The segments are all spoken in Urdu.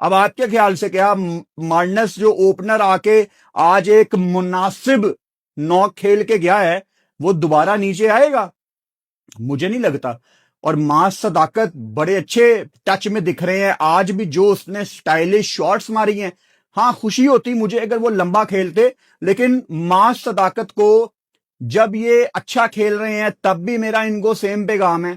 اب آپ کے خیال سے کیا مارنس جو اوپنر آ کے آج ایک مناسب نوک کھیل کے گیا ہے وہ دوبارہ نیچے آئے گا؟ مجھے نہیں لگتا. اور ماس صداقت بڑے اچھے ٹچ میں دکھ رہے ہیں آج بھی، جو اس نے سٹائلش شاٹس ماری ہیں. ہاں خوشی ہوتی مجھے اگر وہ لمبا کھیلتے، لیکن ماس صداقت کو جب یہ اچھا کھیل رہے ہیں تب بھی میرا ان کو سیم پیغام ہے.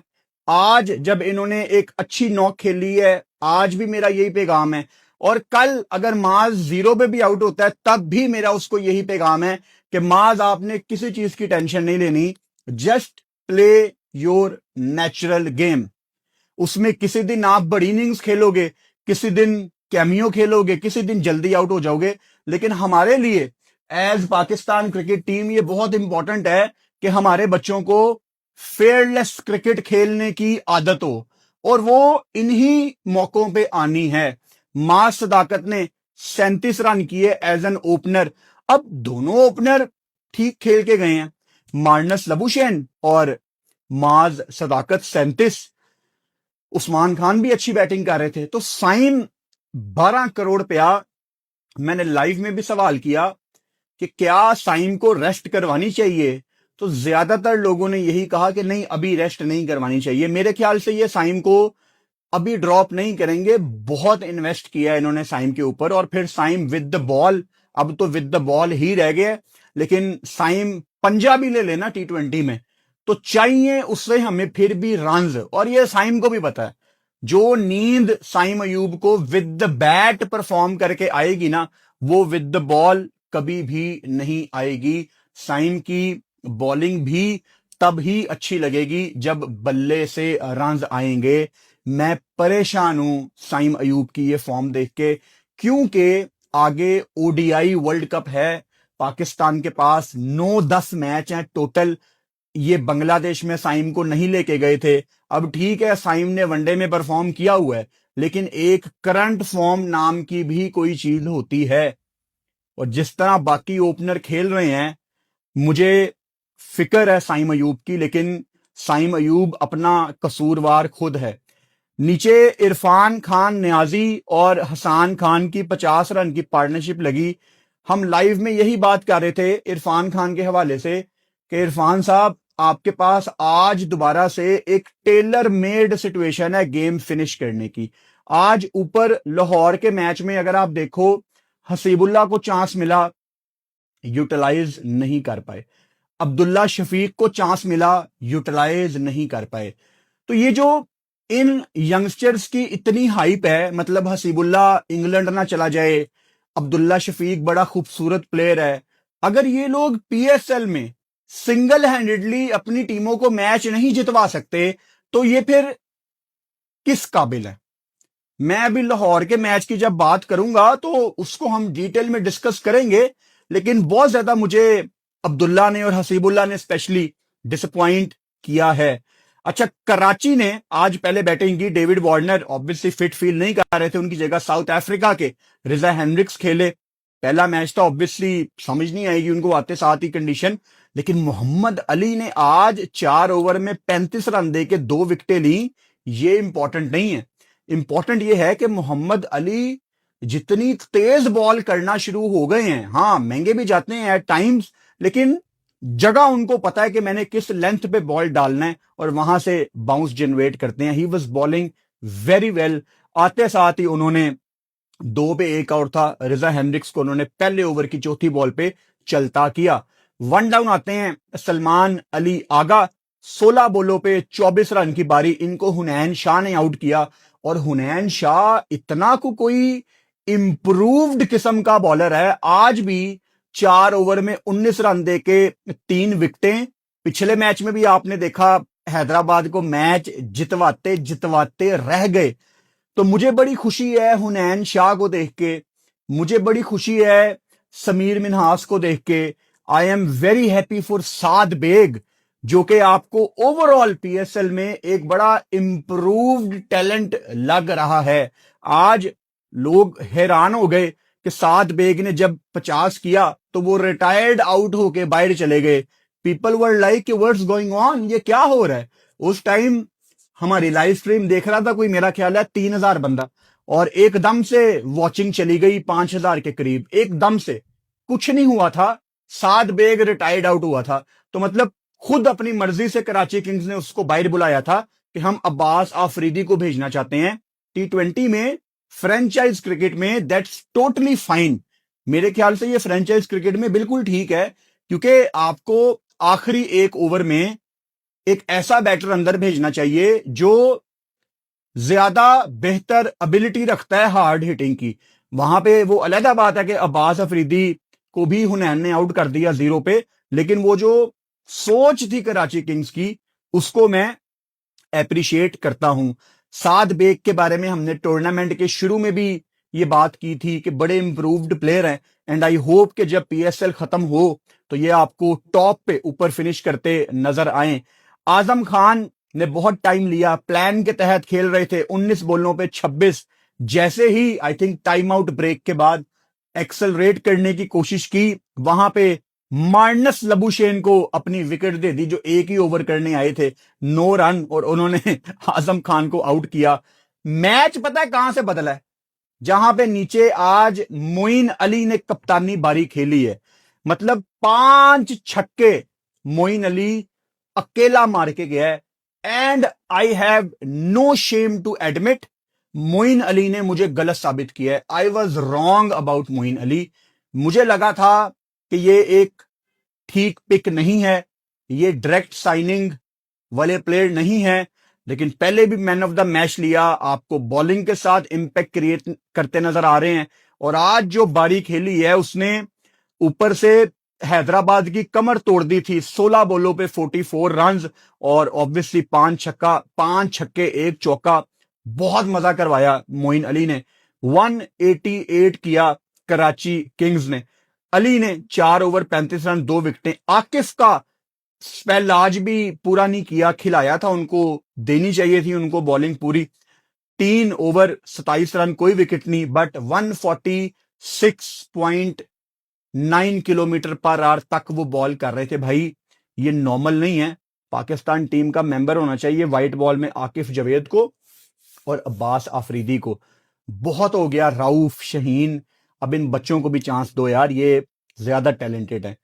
آج جب انہوں نے ایک اچھی نوک کھیلی ہے آج بھی میرا یہی پیغام ہے. اور کل اگر ماز 0 پہ بھی آؤٹ ہوتا ہے تب بھی میرا اس کو یہی پیغام ہے کہ ماز آپ نے کسی چیز کی ٹینشن نہیں لینی، just play your natural game. اس میں کسی دن آپ بڑی اننگز کھیلو گے، کسی دن کیمیو کھیلو گے، کسی دن جلدی آؤٹ ہو جاؤ گے، لیکن ہمارے لیے ایز پاکستان کرکٹ ٹیم یہ بہت امپورٹنٹ ہے کہ ہمارے بچوں کو فیئر لیس کرکٹ کھیلنے کی عادت ہو، اور وہ انہی موقعوں پہ آنی ہے. ماس صداقت نے 37 رن کیے ایز این اوپنر. اب دونوں اوپنر ٹھیک کھیل کے گئے ہیں، مارنس لبوشین اور ماز صداقت 37. عثمان خان بھی اچھی بیٹنگ کر رہے تھے. تو سائن 12 کروڑ پیا. میں نے لائیو میں بھی سوال کیا کہ کیا سائن کو ریسٹ کروانی چاہیے، تو زیادہ تر لوگوں نے یہی کہا کہ نہیں ابھی ریسٹ نہیں کروانی چاہیے. میرے خیال سے یہ سائن کو ابھی ڈراپ نہیں کریں گے، بہت انویسٹ کیا انہوں نے سائن کے اوپر. اور پھر سائن ود دا بال، اب تو ود دا بال ہی رہ گیا، لیکن سائن پنجا بھی لے لینا T20 میں تو چاہیے اس سے ہمیں پھر بھی رنز. اور یہ سائم کو بھی پتا ہے، جو نیند سائم ایوب کو ود دا بیٹ پرفارم کر کے آئے گی نا، وہ ود دا بال کبھی بھی نہیں آئے گی. سائم کی بالنگ بھی تب ہی اچھی لگے گی جب بلے سے رنز آئیں گے. میں پریشان ہوں سائم ایوب کی یہ فارم دیکھ کے، کیونکہ آگے ODI ورلڈ کپ ہے، پاکستان کے پاس 9-10 میچ ہیں ٹوٹل. یہ بنگلہ دیش میں سائم کو نہیں لے کے گئے تھے. اب ٹھیک ہے سائم نے ون ڈے میں پرفارم کیا ہوا ہے، لیکن ایک کرنٹ فارم نام کی بھی کوئی چیز ہوتی ہے. اور جس طرح باقی اوپنر کھیل رہے ہیں مجھے فکر ہے سائم ایوب کی، لیکن سائم ایوب اپنا قصوروار خود ہے. نیچے عرفان خان نیازی اور حسان خان کی 50 رن کی پارٹنرشپ لگی. ہم لائیو میں یہی بات کر رہے تھے عرفان خان کے حوالے سے کہ عرفان صاحب آپ کے پاس آج دوبارہ سے ایک ٹیلر میڈ سچویشن ہے گیم فنش کرنے کی. آج اوپر لاہور کے میچ میں اگر آپ دیکھو حسیب اللہ کو چانس ملا، یوٹیلائز نہیں کر پائے. عبداللہ شفیق کو چانس ملا، یوٹیلائز نہیں کر پائے. تو یہ جو ان ینگسٹرز کی اتنی ہائپ ہے، مطلب حسیب اللہ انگلینڈ نہ چلا جائے، عبداللہ شفیق بڑا خوبصورت پلیئر ہے، اگر یہ لوگ PSL میں سنگل ہینڈڈلی اپنی ٹیموں کو میچ نہیں جتوا سکتے تو یہ پھر کس قابل ہے؟ میں ابھی لاہور کے میچ کی جب بات کروں گا تو اس کو ہم ڈیٹیل میں ڈسکس کریں گے، لیکن بہت زیادہ مجھے عبداللہ نے اور حسیب اللہ نے اسپیشلی ڈسپوائنٹ کیا ہے. اچھا کراچی نے آج پہلے بیٹنگ کی، ڈیوڈ وارنر آبویسلی فٹ فیل نہیں کر رہے تھے، ان کی جگہ ساؤتھ افریقہ کے رضا ہینڈرکس کھیلے. پہلا میچ تھا، آبویسلی سمجھ نہیں آئے گی ان کو آتے ساتھ ہی کنڈیشن، لیکن محمد علی نے آج 4 اوور میں 35 رن دے کے 2 وکٹیں لی. یہ امپورٹنٹ نہیں ہے، امپورٹنٹ یہ ہے کہ محمد علی جتنی تیز بال کرنا شروع ہو گئے ہیں، ہاں مہنگے بھی جاتے ہیں ایٹ ٹائمز، لیکن جگہ ان کو پتا ہے کہ میں نے کس لینتھ پہ بال ڈالنا ہے اور وہاں سے باؤنس جنریٹ کرتے ہیں. He was bowling very well. آتے ساتھ ہی انہوں نے 2 پہ 1 آؤٹ تھا، رضا ہینڈرکس کو انہوں نے پہلے اوور کی چوتھی بال پہ چلتا کیا. 1 ڈاؤن آتے ہیں سلمان علی آغا، 16 بولوں پہ 24 رن کی باری. ان کو حنین شاہ نے آؤٹ کیا، اور حنین شاہ اتنا کوئی امپرووڈ قسم کا بالر ہے. آج بھی 4 اوور میں 19 رن دے کے 3 وکٹیں. پچھلے میچ میں بھی آپ نے دیکھا حیدرآباد کو میچ جتواتے جتواتے رہ گئے. تو مجھے بڑی خوشی ہے حنین شاہ کو دیکھ کے، مجھے بڑی خوشی ہے سمیر منہاس کو دیکھ کے. I am very happy for Saad Baig, جو کہ آپ کو اوور آل PSL میں ایک بڑا امپرووڈ ٹیلنٹ لگ رہا ہے. آج لوگ حیران ہو گئے کہ سعد بیگ نے جب 50 کیا تو وہ ریٹائرڈ آؤٹ ہو کے باہر چلے گئے. پیپل ور لائک کہ واٹس گوئنگ آن، یہ کیا ہو رہا ہے. اس ٹائم ہماری لائیو سٹریم دیکھ رہا تھا کوئی میرا خیال ہے 3000 بندہ، اور ایک دم سے واچنگ چلی گئی 5,000 کے قریب، ایک دم سے کچھ نہیں ہوا تھا، سعد بیگ ریٹائرڈ آؤٹ ہوا تھا، تو مطلب خود اپنی مرضی سے کراچی کنگز نے اس کو باہر بلایا تھا کہ ہم عباس آفریدی کو بھیجنا چاہتے ہیں T20 میں، فرینچائز کرکٹ میں دیٹس ٹوٹلی فائن، میرے خیال سے یہ فرینچائز کرکٹ میں بالکل ٹھیک ہے، کیونکہ آپ کو آخری ایک اوور میں ایک ایسا بیٹر اندر بھیجنا چاہیے جو زیادہ بہتر ابیلٹی رکھتا ہے ہارڈ ہٹنگ کی۔ وہاں پہ وہ علیحدہ بات ہے کہ عباس افریدی کو بھی حنین نے آؤٹ کر دیا 0 پہ، لیکن وہ جو سوچ تھی کراچی کنگز کی اس کو میں اپریشیٹ کرتا ہوں۔ سعد بیگ کے بارے میں ہم نے ٹورنامنٹ کے شروع میں بھی یہ بات کی تھی کہ بڑے امپرووڈ پلیئر ہیں، اینڈ آئی ہوپ کہ جب PSL ختم ہو تو یہ آپ کو ٹاپ پہ اوپر فنش کرتے نظر آئیں۔ اعظم خان نے بہت ٹائم لیا، پلان کے تحت کھیل رہے تھے، 19 بولوں پہ 26، جیسے ہی I think time out break کے بعد ایکسلریٹ کرنے کی کوشش کی، وہاں پہ مارنس لبوشین کو اپنی وکٹ دے دی جو ایک ہی اوور کرنے آئے تھے، 9 رن، اور انہوں نے اعظم خان کو آؤٹ کیا۔ میچ پتہ ہے کہاں سے بدلا ہے؟ جہاں پہ نیچے آج معین علی نے کپتانی باری کھیلی ہے، مطلب 5 چھکے معین علی اکیلا مار کے گیا ہے، and I have no shame to admit Moeen Ali نے مجھے غلط ثابت کیا ہے۔ I was wrong about Moeen Ali, مجھے لگا تھا کہ یہ ایک ٹھیک پک نہیں ہے، یہ ڈائریکٹ سائننگ والے پلیئر نہیں ہے، لیکن پہلے بھی مین آف دا میچ لیا، آپ کو بالنگ کے ساتھ امپیکٹ کریٹ کرتے نظر آ رہے ہیں، اور آج جو باری کھیلی ہے اس نے اوپر سے حیدرآباد کی کمر توڑ دی تھی، 16 بولوں پہ 44 رنز، اور obviously 5 چھکے 1 چوکا، بہت مزہ کروایا معین علی نے۔ 188 کیا کراچی کنگز نے، علی نے 4 اوور 35 رن 2 وکٹیں، عاقف کا سپیل آج بھی پورا نہیں کیا، کھلایا تھا، ان کو دینی چاہیے تھی ان کو بالنگ پوری، 3 اوور 27 رن کوئی وکٹ نہیں، بٹ 146.9 کلومیٹر پر آور تک وہ بال کر رہے تھے۔ بھائی یہ نارمل نہیں ہے، پاکستان ٹیم کا ممبر ہونا چاہیے وائٹ بال میں عاقف جاوید کو اور عباس آفریدی کو۔ بہت ہو گیا رؤف شہین، اب ان بچوں کو بھی چانس دو یار، یہ زیادہ ٹیلنٹڈ ہیں۔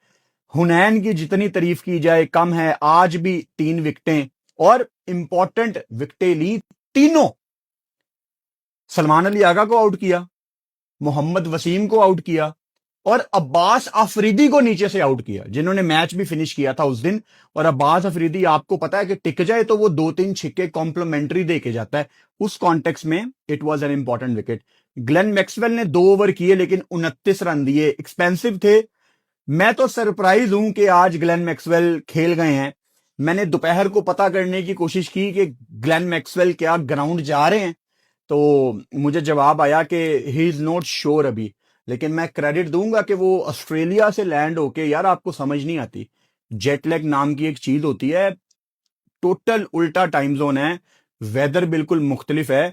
حنین کی جتنی تعریف کی جائے کم ہے، آج بھی 3 وکٹیں اور امپورٹنٹ وکٹیں لی تینوں، سلمان علی آغا کو آؤٹ کیا، محمد وسیم کو آؤٹ کیا، اور عباس آفریدی کو نیچے سے آؤٹ کیا، جنہوں نے میچ بھی فنش کیا تھا اس دن۔ اور عباس آفریدی آپ کو پتا ہے کہ ٹک جائے تو وہ 2-3 چھکے کمپلیمنٹری دے کے جاتا ہے، اس کانٹیکس میں it was an important wicket. Glenn Maxwell نے 2 اوور کیے لیکن 29 رن دیے، ایکسپینسو تھے۔ میں تو سرپرائز ہوں کہ آج گلین میکسویل کھیل گئے ہیں۔ میں نے دوپہر کو پتا کرنے کی کوشش کی کہ گلین میکسویل کیا گراؤنڈ جا رہے ہیں، تو مجھے جواب آیا کہ ہی از نوٹ شور ابھی، لیکن میں کریڈٹ دوں گا کہ وہ آسٹریلیا سے لینڈ ہو کے، یار آپ کو سمجھ نہیں آتی، جیٹ لیگ نام کی ایک چیز ہوتی ہے، ٹوٹل الٹا ٹائم زون ہے، ویدر بالکل مختلف ہے،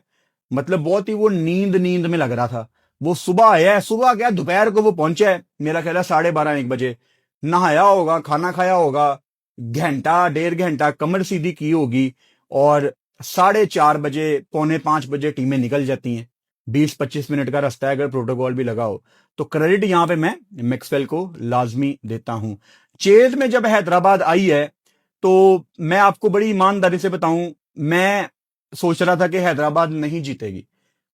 مطلب بہت ہی وہ نیند میں لگ رہا تھا۔ وہ صبح آیا ہے، صبح کیا دوپہر کو وہ پہنچا ہے، میرا خیال ہے 12:30-1 بجے، نہایا ہوگا، کھانا کھایا ہوگا، گھنٹہ 1.5 گھنٹہ کمر سیدھی کی ہوگی، اور 4:30 بجے 4:45 بجے ٹیمیں نکل جاتی ہیں، 20-25 منٹ کا رستہ ہے اگر پروٹوکول بھی لگا ہو، تو کریڈٹ یہاں پہ میں میکسویل کو لازمی دیتا ہوں۔ چیز میں جب حیدرآباد آئی ہے تو میں آپ کو بڑی ایمانداری سے بتاؤں، میں سوچ رہا تھا کہ حیدرآباد نہیں جیتے گی،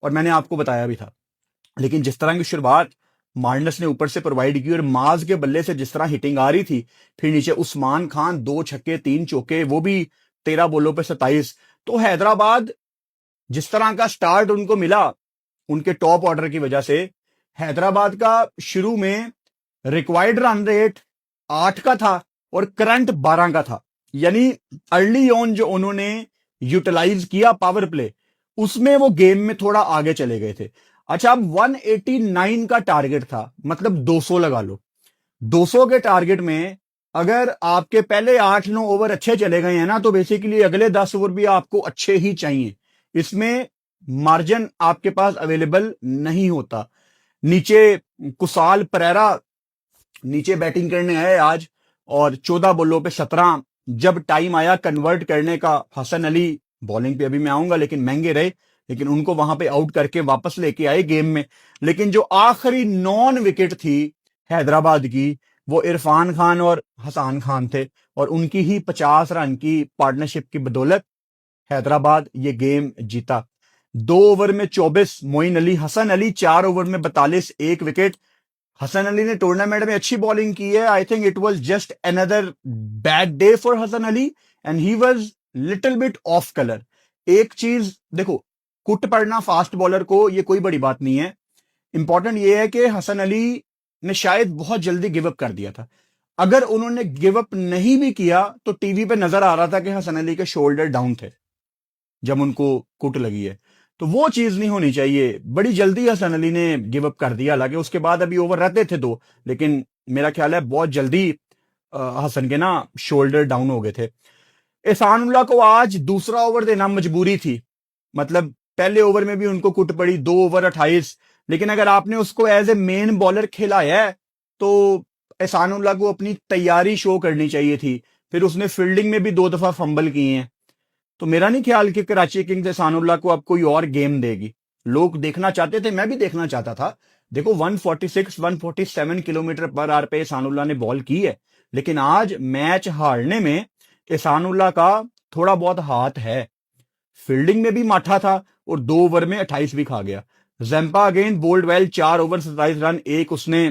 اور میں نے آپ کو بتایا بھی تھا، لیکن جس طرح کی شروعات مارنس نے اوپر سے پرووائڈ کی اور ماز کے بلے سے جس طرح ہٹنگ آ رہی تھی، پھر نیچے عثمان خان 2 چھکے 3 چوکے، وہ بھی 13 بولوں پہ 27، تو حیدرآباد جس طرح کا سٹارٹ ان کو ملا ان کے ٹاپ آرڈر کی وجہ سے، حیدرآباد کا شروع میں ریکوائرڈ رن ریٹ 8 کا تھا اور کرنٹ 12 کا تھا، یعنی ارلی آن جو انہوں نے یوٹیلائز کیا پاور پلے، اس میں وہ گیم میں تھوڑا آگے چلے گئے تھے۔ اچھا، اب 189 کا ٹارگٹ تھا، مطلب 200 لگا لو، 200 کے ٹارگٹ میں اگر آپ کے پہلے 8-9 اوور اچھے چلے گئے ہیں نا، تو بیسیکلی اگلے 10 اوور بھی آپ کو اچھے ہی چاہیے، اس میں مارجن آپ کے پاس اویلیبل نہیں ہوتا۔ نیچے کسال پریرا نیچے بیٹنگ کرنے آئے آج، اور 14 بولوں پہ 17، جب ٹائم آیا کنورٹ کرنے کا، حسن علی بالنگ پہ ابھی میں آؤں گا لیکن مہنگے رہے، لیکن ان کو وہاں پہ آؤٹ کر کے واپس لے کے آئے گیم میں. لیکن جو آخری نان وکٹ تھی حیدرآباد کی وہ عرفان خان اور حسان خان تھے, اور ان کی ہی 50 رن کی پارٹنرشپ کی بدولت حیدرآباد یہ گیم جیتا. 2 اوور میں 24 معین علی, حسن علی 4 اوور میں 42, 1 وکٹ. حسن علی نے ٹورنامنٹ میں اچھی بالنگ کی ہے. I think it was just another bad day for Hasan Ali and he was little bit off colour. ایک چیز دیکھو, کٹ پڑنا فاسٹ بالر کو یہ کوئی بڑی بات نہیں ہے. امپورٹنٹ یہ ہے کہ حسن علی نے شاید بہت جلدی گیو اپ کر دیا تھا. اگر انہوں نے گیو اپ نہیں بھی کیا تو ٹی وی پہ نظر آ رہا تھا کہ حسن علی کے شولڈر ڈاؤن تھے جب ان کو کٹ لگی ہے, تو وہ چیز نہیں ہونی چاہیے. بڑی جلدی حسن علی نے گیو اپ کر دیا, حالانکہ اس کے بعد ابھی اوور رہتے تھے 2, لیکن میرا خیال ہے بہت جلدی حسن کے نا شولڈر ڈاؤن ہو گئے تھے. احسان اللہ کو آج دوسرا اوور دینا مجبوری تھی, مطلب پہلے اوور میں بھی ان کو کٹ پڑی 2 اوور 28, لیکن اگر آپ نے اس کو ایز اے مین بالر کھلایا ہے تو احسان اللہ کو اپنی تیاری شو کرنی چاہیے تھی. پھر اس نے فیلڈنگ میں بھی 2 دفعہ فمبل کیے ہیں, تو میرا نہیں خیال کہ کراچی کنگز احسان اللہ کو اب کوئی اور گیم دے گی. لوگ دیکھنا چاہتے تھے, میں بھی دیکھنا چاہتا تھا. دیکھو 146 147 کلومیٹر پر آر پہ احسان اللہ نے بال کی ہے, لیکن آج میچ ہارنے میں احسان اللہ کا تھوڑا بہت ہاتھ ہے. فیلڈنگ میں بھی ماٹھا تھا اور 2 اوور میں 28 بھی کھا گیا. زیمپا اگین بولڈ ویل 4 اوور 27 رن, ایک اس نے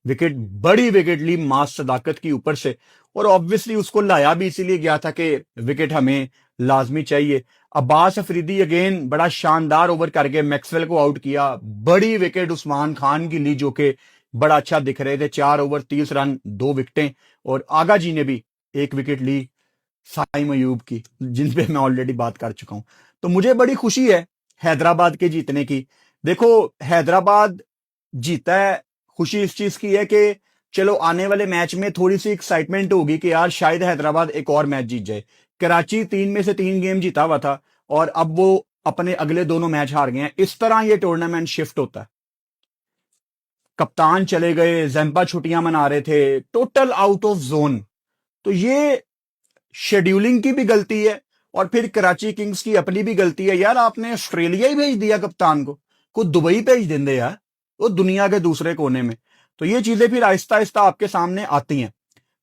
وکٹ, بڑی وکٹ لی ماس صداقت کی اوپر سے, اور آبویسلی اس کو لایا بھی اسی لیے گیا تھا کہ وکٹ ہمیں لازمی چاہیے. عباس افریدی اگین بڑا شاندار اوور کر کے میکسویل کو آؤٹ کیا. بڑی وکٹ عثمان خان کی لی جو کہ بڑا اچھا دکھ رہے تھے. 4 اوور 30 رن 2 وکٹیں, اور آگا جی نے بھی 1 وکٹ لی سائم ایوب کی, جن پہ میں آلریڈی بات کر چکا ہوں. تو مجھے بڑی خوشی ہے حیدرآباد کے جیتنے کی. دیکھو حیدرآباد جیتا ہے, خوشی اس چیز کی ہے کہ چلو آنے والے میچ میں تھوڑی سی ایکسائٹمنٹ ہوگی کہ یار شاید حیدرآباد ایک اور میچ جیت جائے. کراچی 3 میں سے 3 گیم جیتا ہوا تھا اور اب وہ اپنے اگلے دونوں میچ ہار گئے ہیں. اس طرح یہ ٹورنامنٹ شفٹ ہوتا ہے. کپتان چلے گئے, زیمپا چھٹیاں منا رہے تھے, ٹوٹل آؤٹ آف زون. تو یہ شیڈیولنگ کی بھی غلطی ہے اور پھر کراچی کنگز کی اپنی بھی غلطی ہے. یار آپ نے آسٹریلیا ہی بھیج دیا کپتان کو دبئی بھیج دیں یار, وہ دنیا کے دوسرے کونے میں. تو یہ چیزیں پھر آہستہ آہستہ آپ کے سامنے آتی ہیں.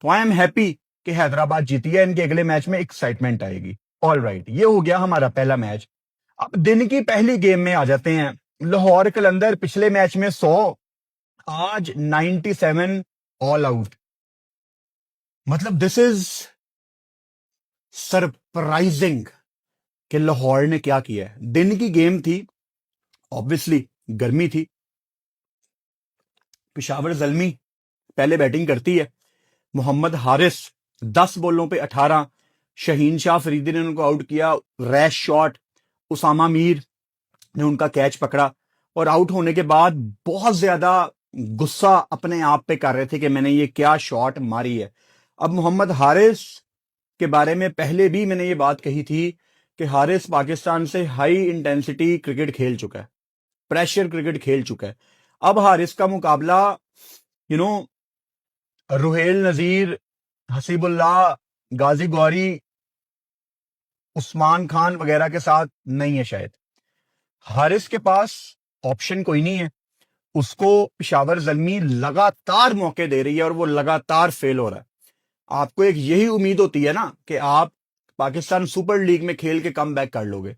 تو آئی ایم ہیپی کہ حیدرآباد جیتی ہے, ان کے اگلے میچ میں ایکسائٹمنٹ آئے گی. آل رائٹ, یہ ہو گیا ہمارا پہلا میچ. اب دن کی پہلی گیم میں آ جاتے ہیں. لاہور قلندر پچھلے میچ میں 100, آج 97 آل آؤٹ. مطلب دس از سرپرائزنگ کہ لاہور نے کیا کیا ہے. دن کی گیم تھی, آبویسلی گرمی تھی. پشاور زلمی پہلے بیٹنگ کرتی ہے. محمد حارث 10 بولوں پہ 18, شہین شاہ فریدی نے ان کو آؤٹ کیا, ریش شاٹ. اسامہ میر نے ان کا کیچ پکڑا اور آؤٹ ہونے کے بعد بہت زیادہ غصہ اپنے آپ پہ کر رہے تھے کہ میں نے یہ کیا شاٹ ماری ہے. اب محمد حارث کے بارے میں پہلے بھی میں نے یہ بات کہی تھی کہ حارث پاکستان سے ہائی انٹینسٹی کرکٹ کھیل چکا ہے, پریشر کرکٹ کھیل چکا ہے. اب حارث کا مقابلہ روہیل نذیر, حسیب اللہ, غازی گوری, عثمان خان وغیرہ کے ساتھ نہیں ہے شاید. حارث کے پاس آپشن کوئی نہیں ہے. اس کو پشاور زلمی لگاتار موقع دے رہی ہے اور وہ لگاتار فیل ہو رہا ہے. آپ کو ایک یہی امید ہوتی ہے نا کہ آپ پاکستان سپر لیگ میں کھیل کے کم بیک کر لو گے.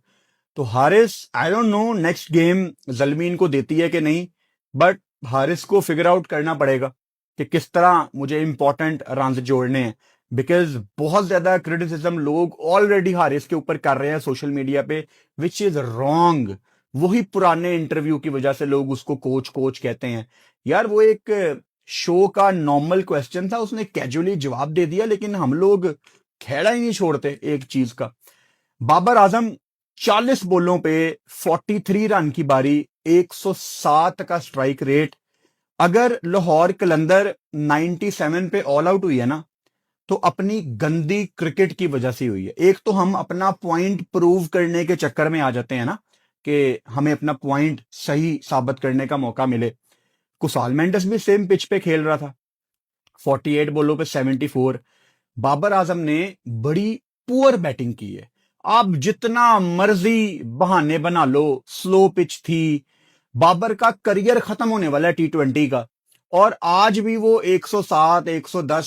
تو Haris I don't know next game Zalmi کو دیتی ہے کہ نہیں, بٹ حارث کو فگر آؤٹ کرنا پڑے گا کہ کس طرح مجھے امپورٹنٹ رنز جوڑنے ہیں. بیکاز بہت زیادہ کرٹیسزم لوگ آلریڈی حارث کے اوپر کر رہے ہیں سوشل میڈیا پہ, وچ از رانگ. وہی پرانے انٹرویو کی وجہ سے لوگ اس کو کوچ کہتے ہیں. یار وہ ایک شو کا نارمل کوسچن تھا, اس نے کیجولی جواب دے دیا, لیکن ہم لوگ کھیڑا ہی نہیں چھوڑتے ایک چیز کا. بابر اعظم 40 بولوں پہ 43 رن کی باری, 107 کا سٹرائک ریٹ. اگر لاہور قلندر 97 پہ آل آؤٹ ہوئی ہے نا تو اپنی گندی کرکٹ کی وجہ سے ہوئی ہے. ایک تو ہم اپنا پوائنٹ پروو کرنے کے چکر میں آ جاتے ہیں نا کہ ہمیں اپنا پوائنٹ صحیح ثابت کرنے کا موقع ملے. کسال مینڈس بھی سیم پچ پہ کھیل رہا تھا, 48 بولوں پہ 74. بابر اعظم نے بڑی پور بیٹنگ کی ہے. آپ جتنا مرضی بہانے بنا لو، سلو پچ تھی، بابر کا کریئر ختم ہونے والا ہے T20 کا، اور آج بھی وہ 107 110